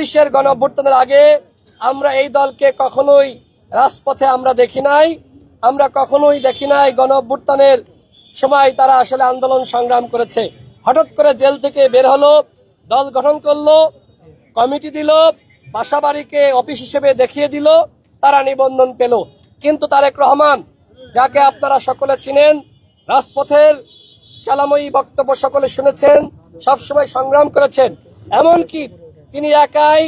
২৬-এর গণঅভ্যুত্থানের আগে আমরা এই দলকে কখনোই রাজপথে আমরা দেখি নাই। আমরা কখনোই দেখি নাই গণঅভ্যুত্থানের সময় তারা আসলে আন্দোলন সংগ্রাম করেছে। হঠাৎ করে জেল থেকে বের হলো, দল গঠন করলো, কমিটি দিল, বাসাবাড়িকে অফিস হিসেবে দেখিয়ে দিল, তারা নিবন্ধন পেল। কিন্তু তারেক রহমান, যাকে আপনারা সকলে চিনেন, রাজপথের চালাময়ী বক্তব্য সকলে শুনেছেন, সবসময় সংগ্রাম করেছেন। এমনকি তিনি একাই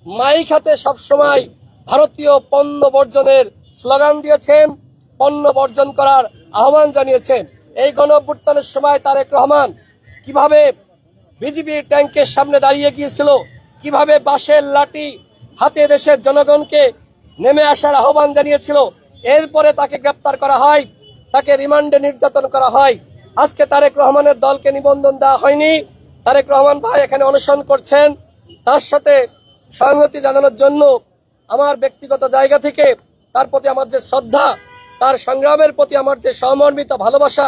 মাইক হাতে সবসময় ভারতীয় পণ্য বর্জনের স্লোগান দিয়েছেন, পণ্য বর্জন করার আহ্বান জানিয়েছেন। এই গণঅভ্যুত্থানের সময় তারেক রহমান কিভাবে বিজিবির ট্যাঙ্কের সামনে দাঁড়িয়ে গিয়েছিল, কিভাবে বাঁশের লাঠি হাতে দেশের জনগণকে নেমে আসার আহ্বান জানিয়েছিল। এরপরে তাকে গ্রেপ্তার করা হয়, তাকে রিমান্ডে নির্যাতন করা হয়। আজকে তারেক রহমানের দলকে নিবন্ধন দেওয়া হয়নি। তারেক রহমান ভাই এখানে অনশন করছেন। তার সাথে সংহতি জানানোর জন্য আমার ব্যক্তিগত জায়গা থেকে তার প্রতি আমার যে শ্রদ্ধা, তার সংগ্রামের প্রতি আমার যে সহমর্মিত ভালোবাসা,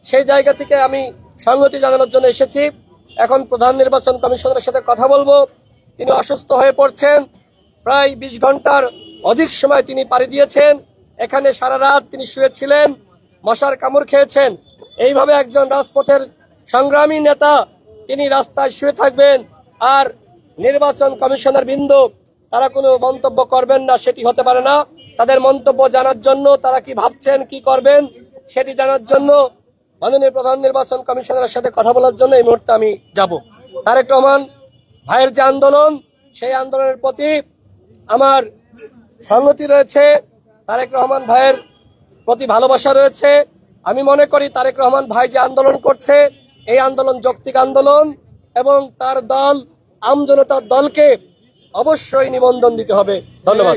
সেই জায়গা থেকে আমি সংহতি জানানোর জন্য এসেছি। এখন প্রধান নির্বাচন কমিশনারের সাথে কথা বলবো। তিনি অসুস্থ হয়ে পড়ছেন, প্রায় 20 ঘন্টার অধিক সময় তিনি পাড়ি দিয়েছেন। এখানে সারা রাত তিনি শুয়েছিলেন, মশার কামড় খেয়েছেন। এইভাবে একজন রাজপথের সংগ্রামী নেতা তিনি রাস্তায় শুয়ে থাকবেন আর নির্বাচন কমিশনার বিন্দু তারা কোনো মন্তব্য করবেন না, সেটি হতে পারে না। তাদের মন্তব্য জানার জন্য, তারা কি ভাবছেন, কি করবেন, সেটি জানার জন্য মাননীয় প্রধান নির্বাচন কমিশনারের সাথে কথা বলার জন্য এই মুহূর্তে আমি যাব। তারেক রহমান ভাইয়ের যে আন্দোলন, সেই আন্দোলনের প্রতি আমার সংহতি রয়েছে, তারেক রহমান ভাইয়ের প্রতি ভালোবাসা রয়েছে। আমি মনে করি তারেক রহমান ভাই যে আন্দোলন করছে, এই আন্দোলন যৌক্তিক আন্দোলন এবং তার দল আমজনতার দলকে অবশ্যই নিবন্ধন দিতে হবে। ধন্যবাদ।